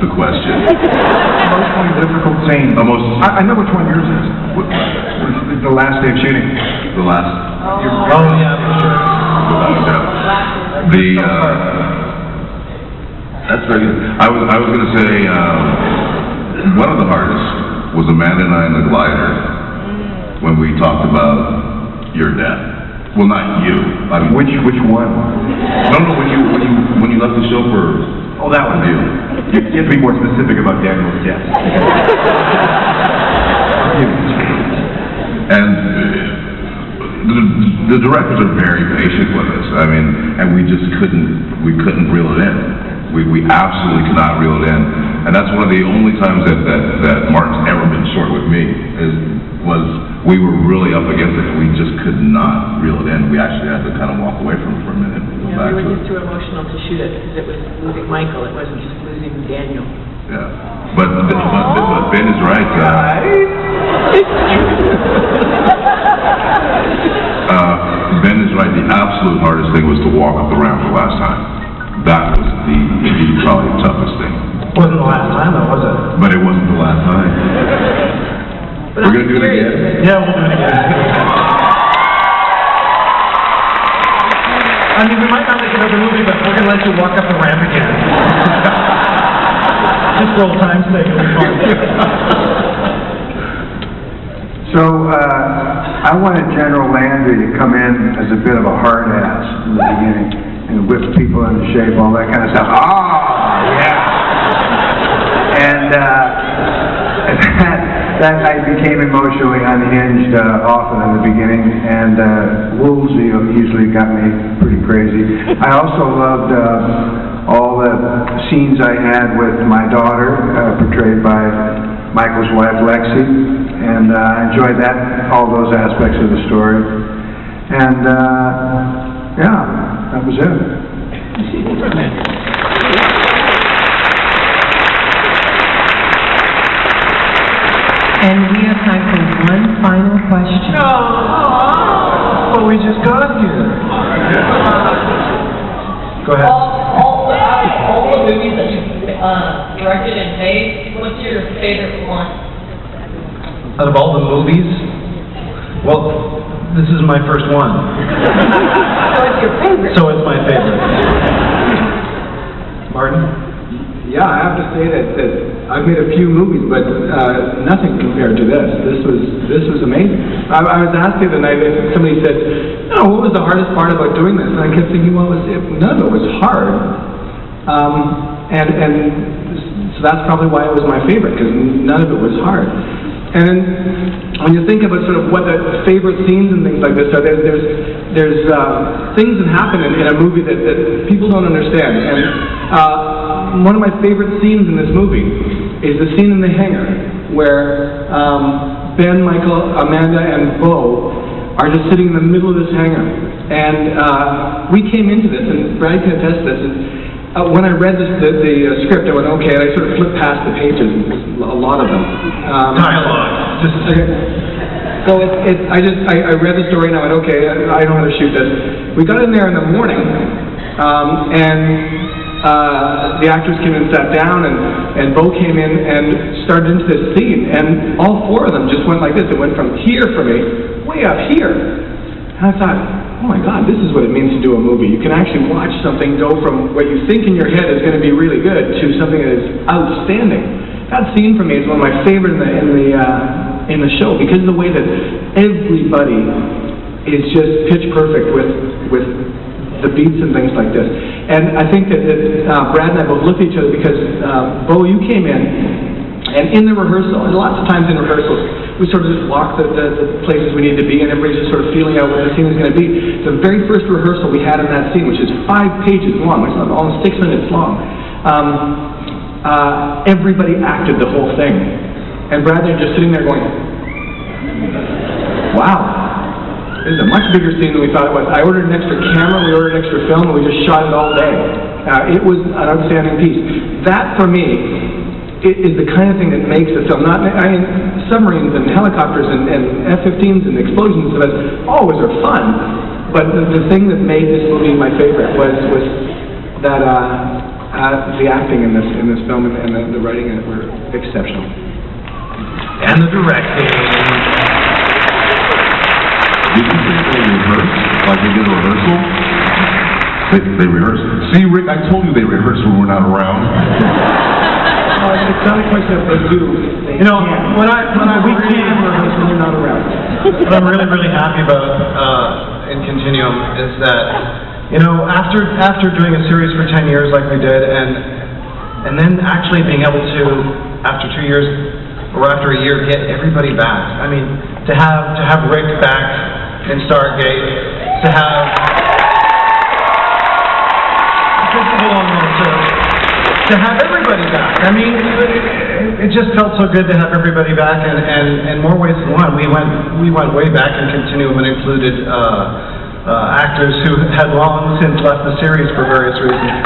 the question. Emotionally difficult scene. I know which one yours is. The last day of shooting. The last. Oh yeah, for sure. That's very good. I was going to say one of the hardest was Amanda and I in the glider when we talked about your death. Well, not you. I mean, which one? No, when you left the show for. Oh, that one. You have to be more specific about Daniel's death. And the directors are very patient with us. I mean, and we couldn't reel it in. We absolutely could not reel it in. And that's one of the only times that Mark's ever been short with me was we were really up against it. We just could not reel it in. We actually had to kind of walk away from it for a minute. Yeah, we were just too emotional to shoot it because it was losing Michael. It wasn't just losing Daniel. Yeah, but Ben is right. Ben is right. The absolute hardest thing was to walk up the ramp the last time. That was probably the toughest thing. Wasn't the last time, though, was it? But it wasn't the last time. We're gonna do it again. Yeah, we'll do it again. I mean, we might not make another movie, but we're gonna let you walk up the ramp again. Just for old time's sake, it'll be fun. So, I wanted General Landry to come in as a bit of a hard ass in the beginning and whip people into shape, all that kind of stuff. Oh, yeah. And that I became emotionally unhinged often in the beginning, and Woolsey usually got me pretty crazy. I also loved all the scenes I had with my daughter, portrayed by Michael's wife, Lexi, and I enjoyed all those aspects of the story. And, yeah, that was it. And we have time for one final question. Oh, well, we just got here. Go ahead. All the movies that you've directed and made, what's your favorite one? Out of all the movies? Well, this is my first one. So it's your favorite. So it's my favorite. Martin? Yeah, I have to say that I've made a few movies, but nothing compared to this. This was amazing. I was asked the other night, somebody said, what was the hardest part about doing this? And I kept thinking, well, none of it was hard. And so that's probably why it was my favorite, because none of it was hard. And when you think about sort of what the favorite scenes and things like this are, there's things that happen in a movie that people don't understand. And one of my favorite scenes in this movie is the scene in the hangar where Ben, Michael, Amanda, and Bo are just sitting in the middle of this hangar. And we came into this, and Brad can attest to this, when I read the script, I went, okay, and I sort of flipped past the pages, a lot of them. Dialogue. Just okay. So I read the story and I went, okay, I know how to shoot this. We got in there in the morning, and the actors came in and sat down, and Bo came in and started into this scene, and all four of them just went like this. It went from here for me, way up here. And I thought, oh my God, this is what it means to do a movie. You can actually watch something go from what you think in your head is going to be really good to something that is outstanding. That scene for me is one of my favorite in the show, because of the way that everybody is just pitch perfect with the beats and things like this. And I think that Brad and I both looked at each other because Bo, you came in. And in the rehearsal, and lots of times in rehearsals, we sort of just walk the places we need to be, and everybody's just sort of feeling out what the scene is going to be. The very first rehearsal we had in that scene, which is 5 pages long, it's almost 6 minutes long, everybody acted the whole thing. And Brad and I just sitting there going, wow, this is a much bigger scene than we thought it was. I ordered an extra camera, we ordered extra film, and we just shot it all day. It was an outstanding piece. That, for me, is the kind of thing that makes a film. Submarines and helicopters and F-15s and explosions and stuff always are fun, but the thing that made this movie my favorite was that The acting in this film and the writing in it were exceptional. And the directing. Did you think they rehearsed, like they did a rehearsal? They rehearsed. See, Rick, I told you they rehearsed when we're not around. It's not a question of they do. You know, when I We can't rehearse when you're not around. what I'm really, really happy about in Continuum is that, you know, after doing a series for 10 years like we did, and then actually being able to, after 2 years or after a year, get everybody back. I mean, to have Rick back in Stargate, to have to have everybody back. I mean, it just felt so good to have everybody back, and more ways than one. We went way back in Continuum and included actors who had long since left the series for various reasons,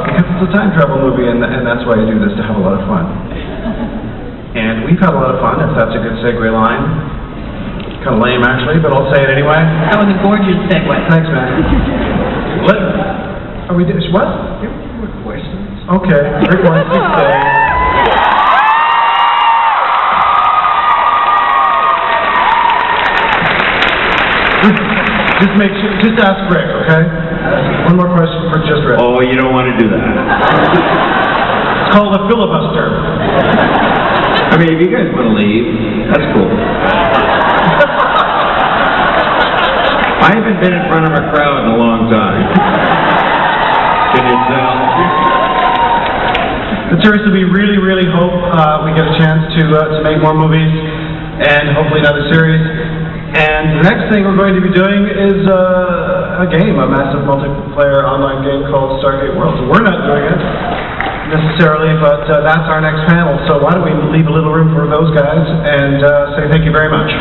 because it's a time travel movie, and that's why I do this, to have a lot of fun. And we've had a lot of fun, if that's a good segue line. Kind of lame, actually, but I'll say it anyway. That was a gorgeous segue. Thanks, man. Are we, what? Okay, Rick wants to say. Just make sure, just ask Rick, okay? One more question for just Rick. Oh, you don't want to do that. It's called a filibuster. I mean, if you guys want to leave, that's cool. I haven't been in front of a crowd in a long time. Can you tell? But seriously, we really, really hope we get a chance to make more movies and hopefully another series. And the next thing we're going to be doing is a game, a massive multiplayer online game called Stargate Worlds. We're not doing it necessarily, but that's our next panel. So why don't we leave a little room for those guys and say thank you very much.